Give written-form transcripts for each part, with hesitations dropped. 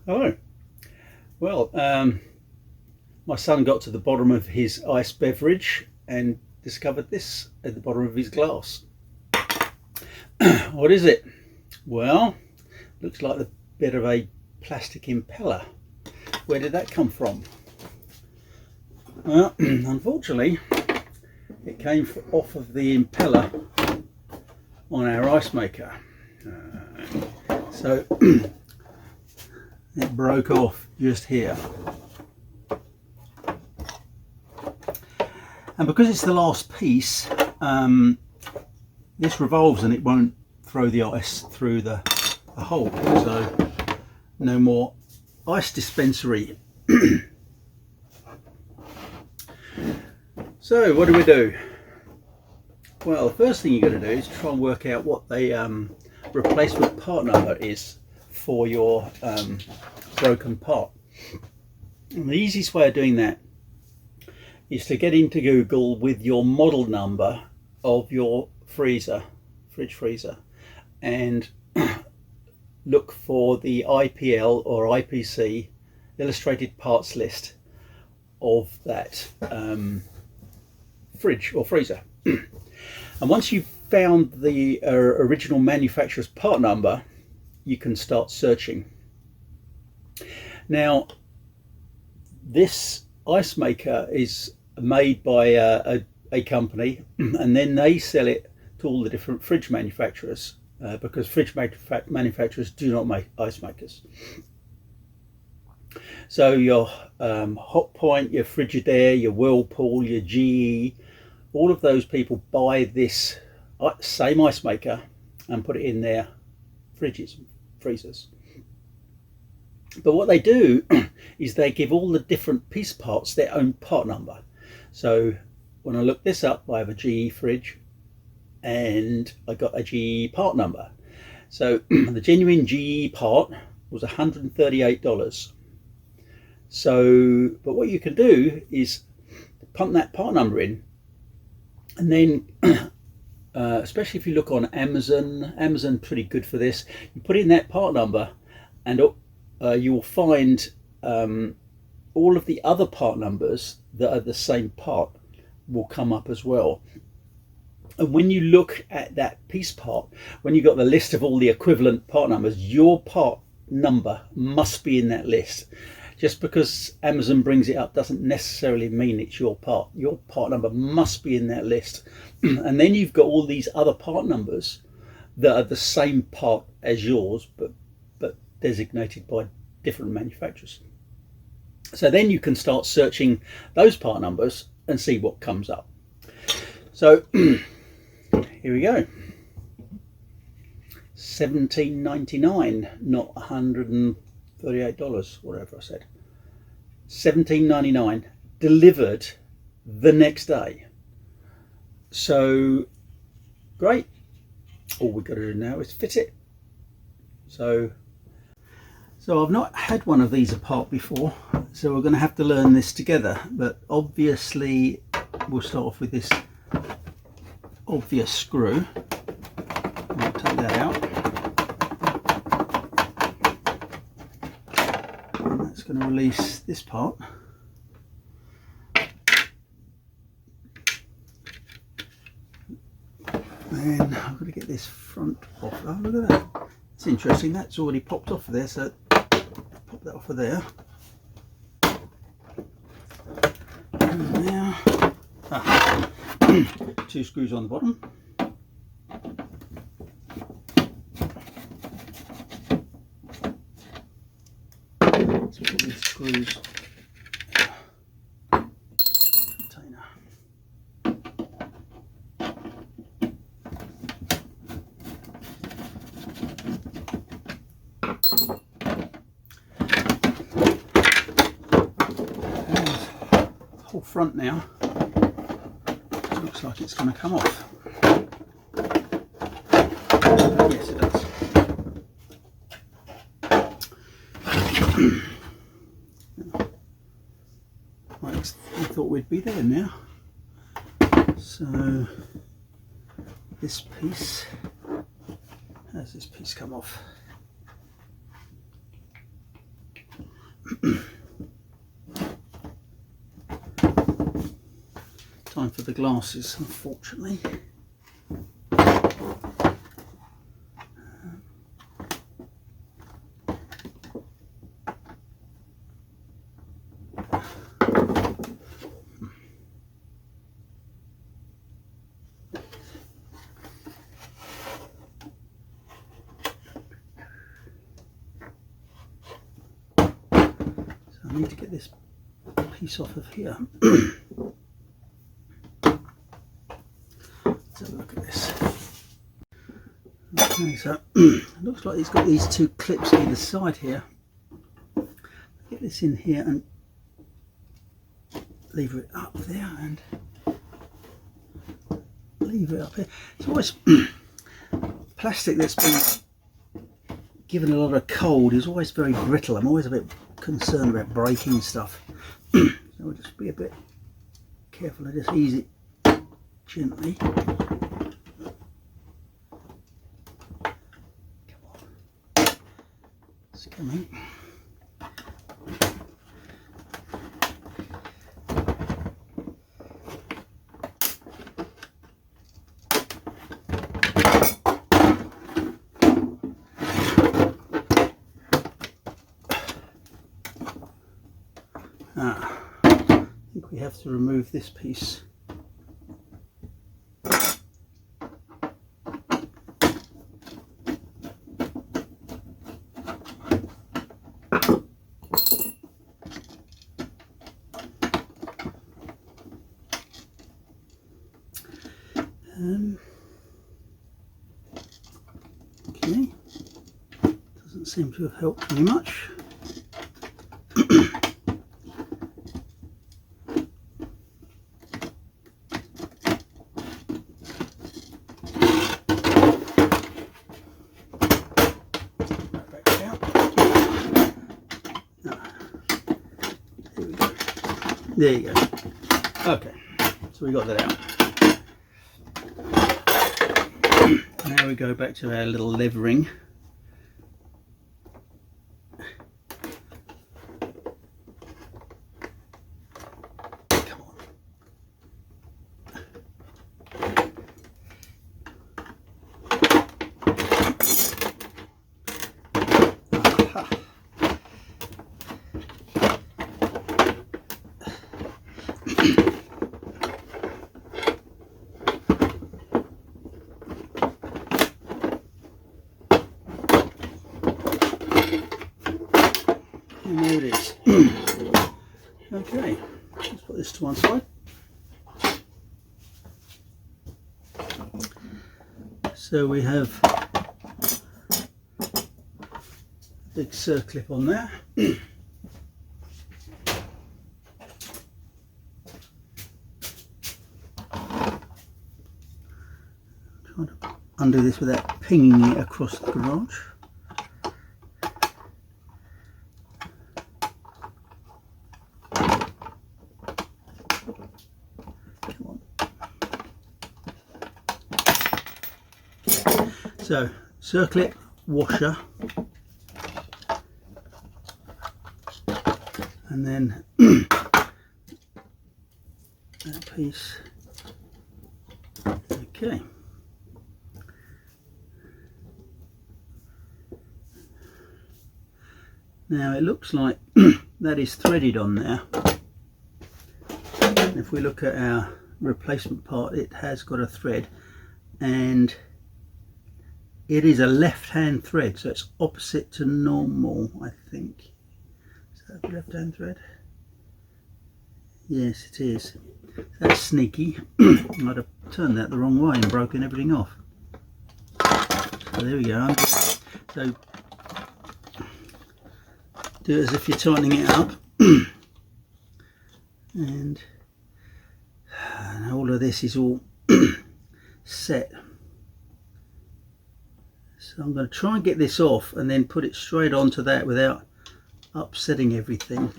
Hello. Well, my son got to the bottom of his iced beverage and discovered this at the bottom of his glass. What is it? Well, looks like a bit of a plastic impeller. Where did that come from? Well, unfortunately, it came off of the impeller on our ice maker. So it broke off just here. And because it's the last piece, this revolves and it won't throw the ice through the hole. So no more ice dispensary. So what do? Well, the first thing you've got to do is try and work out what the replacement part number is for your broken part. And the easiest way of doing that is to get into Google with your model number of your fridge freezer, and look for the IPL or IPC illustrated parts list of that fridge or freezer. And once you've found the original manufacturer's part number, you can start searching. Now, this ice maker is made by a company, and then they sell it to all the different fridge manufacturers, because fridge manufacturers do not make ice makers. So your Hotpoint, your Frigidaire, your Whirlpool, your GE, all of those people buy this same ice maker and put it in their fridges, freezers. But what they do is they give all the different piece parts their own part number. So when I looked this up, I have a GE fridge and I got a GE part number. So the genuine GE part was $138. So, but what you can do is pump that part number in, and then especially if you look on Amazon pretty good for this, you put in that part number and you will find all of the other part numbers that are the same part will come up as well. And when you look at that piece part, when you got the list of all the equivalent part numbers, your part number must be in that list. Just because Amazon brings it up doesn't necessarily mean it's your part. Your part number must be in that list. And then you've got all these other part numbers that are the same part as yours, but designated by different manufacturers. So then you can start searching those part numbers and see what comes up. So here we go. $17.99, not $138, whatever I said. $17.99, delivered the next day. So great. All we've got to do now is fit it. So I've not had one of these apart before, so we're going to have to learn this together. But obviously we'll start off with this obvious screw. I'll take that out. And that's going to release this part. Then I've got to get this front off. Oh, look at that. It's interesting. That's already popped off of there, so pop that off of there. And now, two screws on the bottom. Let's put these screws. Container. Whole front now. It looks like it's going to come off. Yes, it does. I thought we'd be there now. So this piece, how does this piece come off? Time for the glasses, unfortunately. I need to get this piece off of here. Let's have a look at this. Okay, so it looks like it's got these two clips either side here. Get this in here and lever it up there and leave it up here. It's always plastic that's been given a lot of cold is always very brittle. I'm always a bit concerned about breaking stuff. So we'll just be a bit careful and just ease it gently. Come on. It's coming. I think we have to remove this piece. Okay, doesn't seem to have helped very much. There you go. Okay, so we got that out. Now we go back to our little levering. Come on. Aha. And there it is. Okay, let's put this to one side. So we have a big circlip on there. Trying to undo this without pinging it across the garage. So, circlip, washer, and then that piece. Okay. Now it looks like that is threaded on there. And if we look at our replacement part, it has got a thread, and it is a left-hand thread, so it's opposite to normal, I think. Is that a left-hand thread? Yes, it is. That's sneaky. I'd have turned that the wrong way and broken everything off. So there we go. So do it as if you're tightening it up. And all of this is all set. So I'm going to try and get this off and then put it straight onto that without upsetting everything.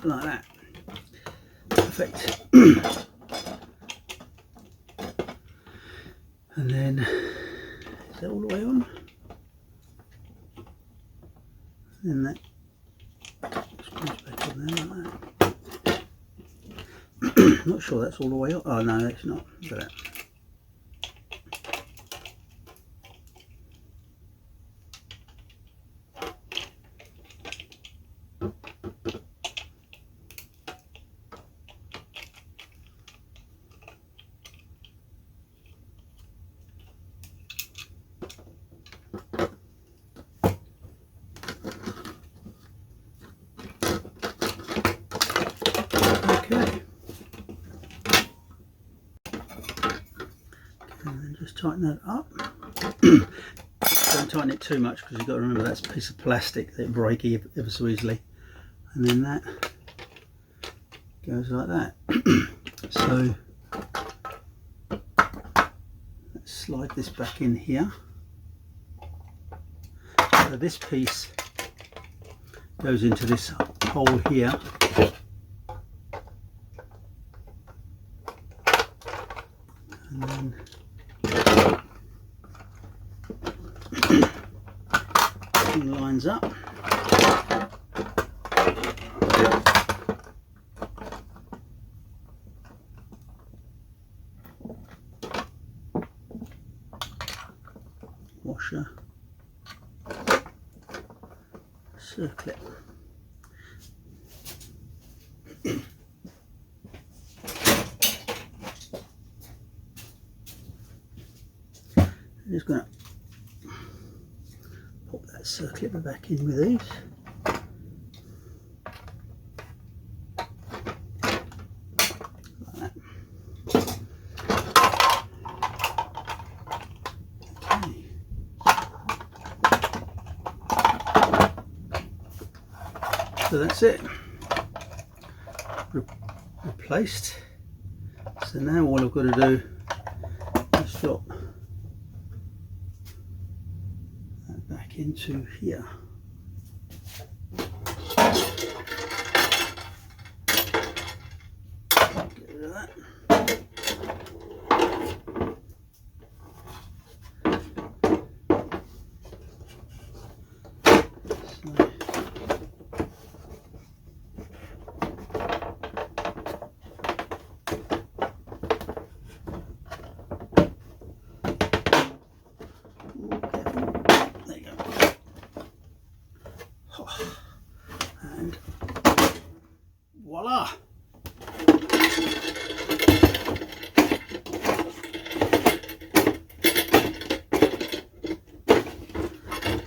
like that. Perfect. And then, is that all the way on? And that screws back on there like that. Not sure that's all the way up. Oh no, it's not. Look at that. And then just tighten that up. Don't tighten it too much because you've got to remember that's a piece of plastic that breaks ever so easily. And then that goes like that. So let's slide this back in here. So this piece goes into this hole here. And then everything lines up. Washer, circlet. I'm just going to pop that circlet back in with these. Like that. Okay. So that's it. Replaced. So now all I've got to do is drop that back into here. Get rid of that. And voila!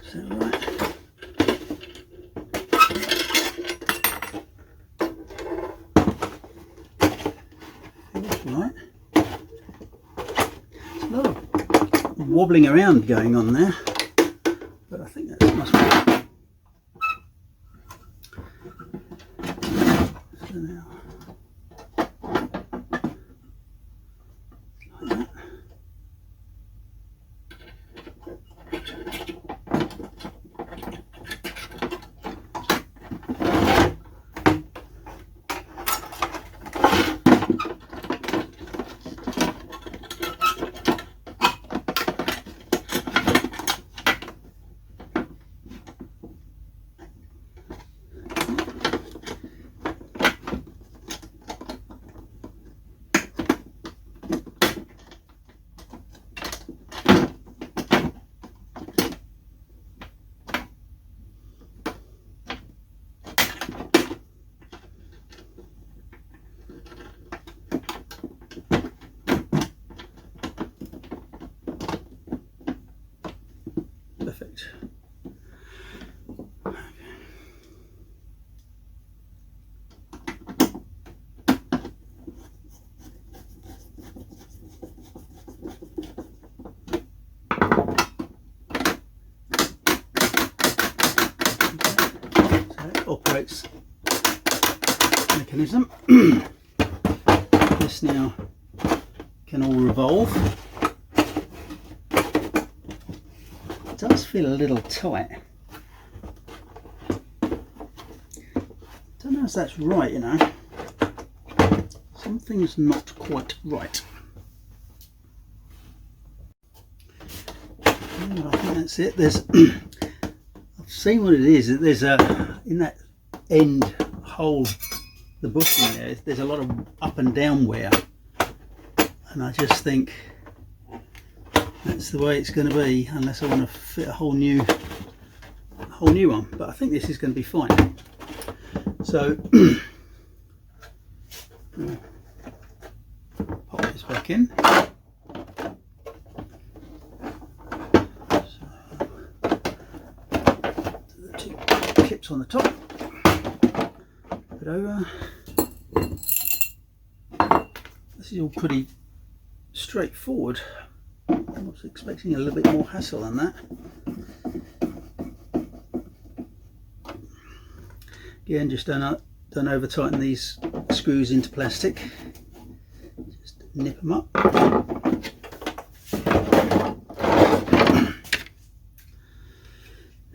Is that right? That's right. There's a lot of wobbling around going on there, but I think that must be. So now, like that. Perfect. So it operates mechanism. This now can all revolve. It does feel a little tight. Don't know as that's right, you know, something's not quite right. Oh, I think that's it. There's I've seen what it is. There's a, in that end hole, the bushing there's a lot of up and down wear, and I just think that's the way it's going to be, unless I want to fit a whole new one. But I think this is going to be fine. So pop this back in. Clips on the top, put it over. This is all pretty straightforward. I was expecting a little bit more hassle than that. Again, just don't over tighten these screws into plastic. Just nip them up.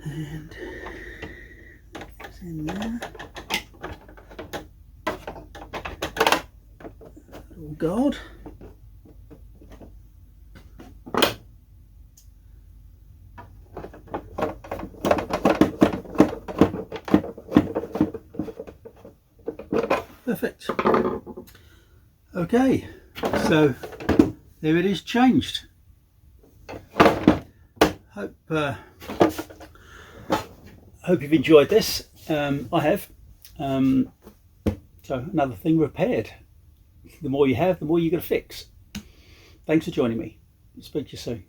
And it's in there. Little guard. Perfect. Okay, so there it is, changed. Hope you've enjoyed this. I have. So another thing repaired. The more you have, the more you're going to fix. Thanks for joining me. Speak to you soon.